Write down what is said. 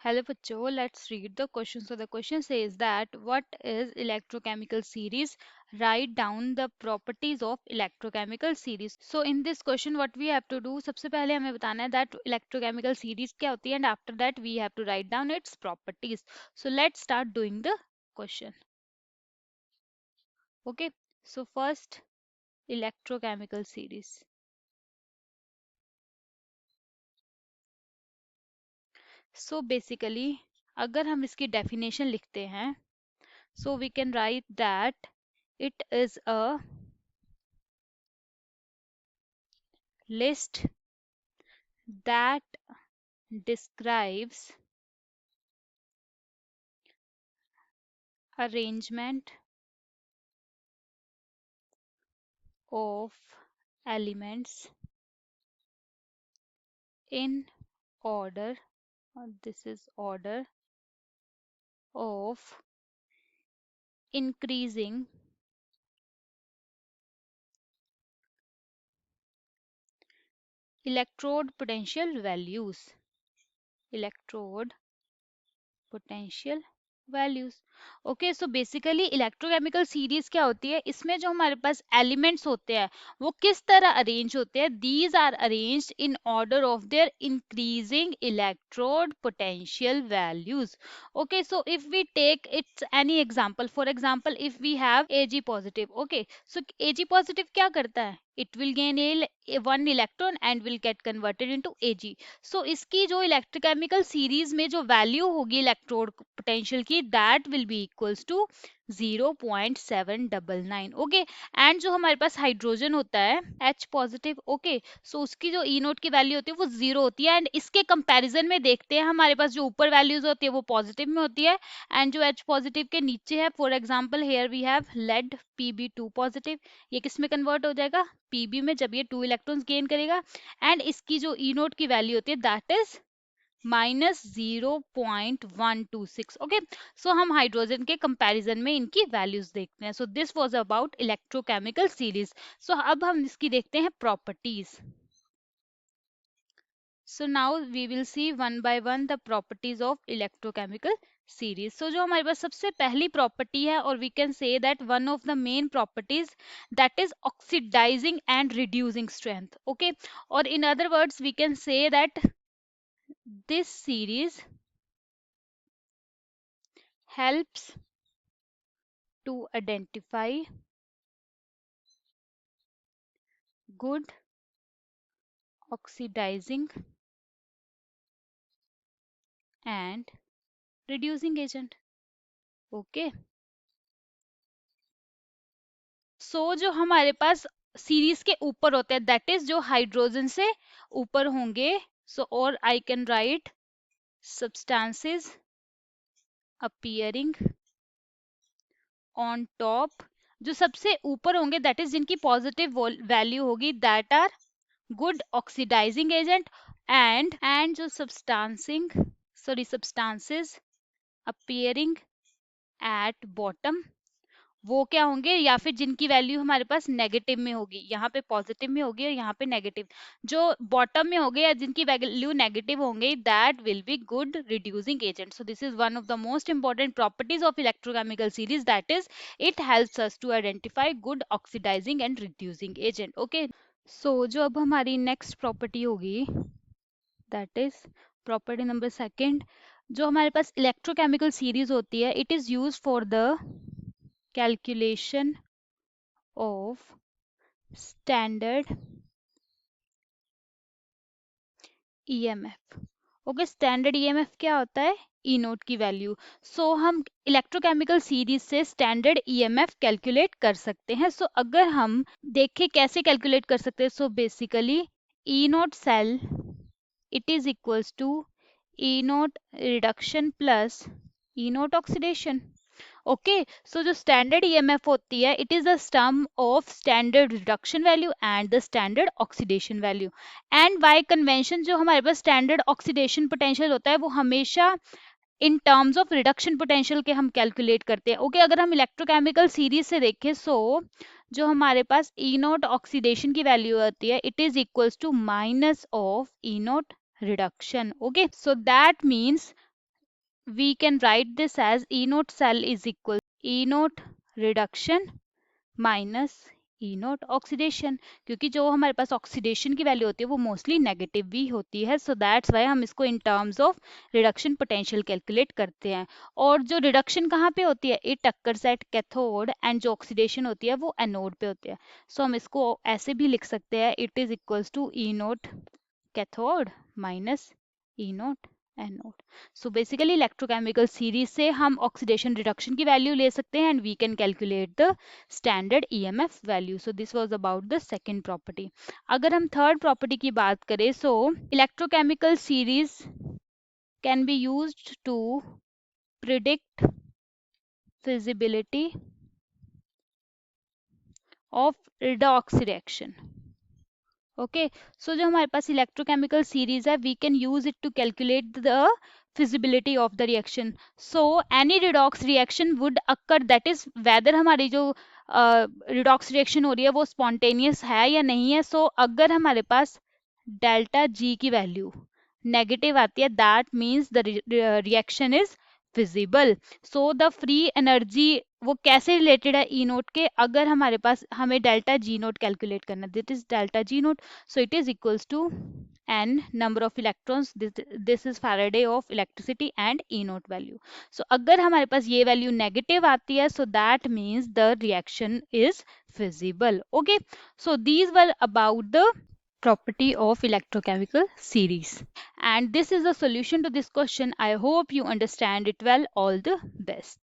Hello बच्चों, let's read the question. So the question says that what is electrochemical series? Write down the properties of electrochemical series. So in this question what we have to do, सबसे पहले हमें बताना है that electrochemical series क्या होती है and after that we have to write down its properties. So let's start doing the question. Okay, so first electrochemical series. So basically अगर हम इसकी definition लिखते हैं, so we can write that it is a list that describes arrangement of elements in order, this is order of increasing electrode potential values, electrode potential values. Okay, so basically electrochemical series क्या होती है, इसमें जो हमारे पास elements होते हैं वो किस तरह अरेंज होते हैं. These are arranged in order of their increasing electrode potential values. Okay, so if we take its any example, for example if we have Ag positive. Okay, so Ag positive क्या करता है, it will gain one electron and will get converted into Ag. सो इसकी जो electrochemical series में जो value होगी electrode potential की, that will be equals to 0.799. Okay, and जो हमारे पास हाइड्रोजन होता है H पॉजिटिव. ओके, सो उसकी जो ई नोट की वैल्यू होती है वो जीरो होती है, एंड इसके कंपैरिजन में देखते हैं हमारे पास जो ऊपर वैल्यूज होती है वो पॉजिटिव में होती है, एंड जो H पॉजिटिव के नीचे है, for example here we have lead Pb2 positive. ये किस में कन्वर्ट हो जाएगा, Pb में, जब ये 2 इलेक्ट्रॉन्स गेन करेगा, एंड इसकी जो ई नोट की वैल्यू होती है दैट इज -0.126. ओके, सो हम हाइड्रोजन के कंपैरिजन में इनकी वैल्यूज देखते हैं. So this was about electrochemical series. So अब हम इसकी देखते हैं properties. So now we will see one by one the properties of electrochemical series. So जो हमारे पास सबसे पहली property है, और we can say that one of the main properties, that is oxidizing and reducing strength. Okay, or in other words we can say that this series helps to identify good oxidizing and reducing agent. Okay, सो जो हमारे पास series के ऊपर होते हैं that is जो hydrogen से ऊपर होंगे. सो और I can write substances appearing on top. जो सबसे ऊपर होंगे दैट इज जिनकी पॉजिटिव वैल्यू होगी, that are good oxidising agent, and जो substances appearing at bottom, वो क्या होंगे, या फिर जिनकी वैल्यू हमारे पास नेगेटिव में होगी, यहाँ पे पॉजिटिव में होगी और यहाँ पे नेगेटिव, जो बॉटम में होंगे या जिनकी वैल्यू नेगेटिव होंगे, that will be good reducing agent. So this is one of the most important properties of electrochemical series, that is it helps us to identify good oxidising and reducing agent. Okay, so जो अब हमारी next property होगी that is property number second. जो हमारे पास electrochemical series होती है, it is use for the calculation of standard EMF. Okay, standard EMF क्या होता है, ई नोट की वैल्यू. सो हम इलेक्ट्रोकेमिकल सीरीज से स्टैंडर्ड EMF कैलकुलेट कर सकते हैं. सो अगर हम देखें कैसे कैलकुलेट कर सकते हैं, so basically E naught cell it is equals to E naught reduction plus E naught oxidation. Okay, so जो स्टैंडर्ड EMF होती है, it is the sum of standard reduction value and the standard oxidation value. And by convention जो हमारे पास standard oxidation potential होता है वो हमेशा in terms of reduction potential के हम कैलकुलेट करते हैं. ओके, अगर हम इलेक्ट्रोकेमिकल सीरीज से देखें, सो जो हमारे पास ई नोट ऑक्सीडेशन की वैल्यू होती है, it is equals to minus of E naught reduction. Okay, so that means we can write this as E naught cell is equal E naught reduction minus E not oxidation, क्योंकि जो हमारे पास oxidation की value होती है वो mostly negative भी होती है, सो दैट्स वाई हम इसको in terms of reduction potential calculate करते हैं। और जो रिडक्शन कहाँ पे होती है, it occurs at cathode, and जो ऑक्सीडेशन होती है वो एनोड पे होती है। सो हम इसको ऐसे भी लिख सकते हैं, it is equals to E naught cathode minus E naught anode. So basically electrochemical series से हम ऑक्सीडेशन रिडक्शन की वैल्यू ले सकते हैं and we can calculate the standard EMF value. So this was about the second property. अगर हम third property की बात करें, so electrochemical series can be used to predict feasibility of redox reaction. Okay, so जो हमारे पास electrochemical series है, we can use it to calculate the feasibility of the reaction. So any redox reaction would occur, that is whether हमारी जो redox reaction हो रही है वो स्पॉन्टेनियस है या नहीं है। सो अगर हमारे पास डेल्टा जी की वैल्यू नेगेटिव आती है, that means the reaction is feasible. So the free energy वो कैसे रिलेटेड है ई नोट के, अगर हमारे पास हमें डेल्टा जी नोट कैलकुलेट करना, that is delta G naught, so it is equals to N number of electrons, this is Faraday of electricity and E naught value. So अगर हमारे पास ये वैल्यू नेगेटिव आती है, so that means the reaction is feasible. Okay, so these were about the property of electrochemical series, and this is the solution to this question. I hope you understand it well. All the best.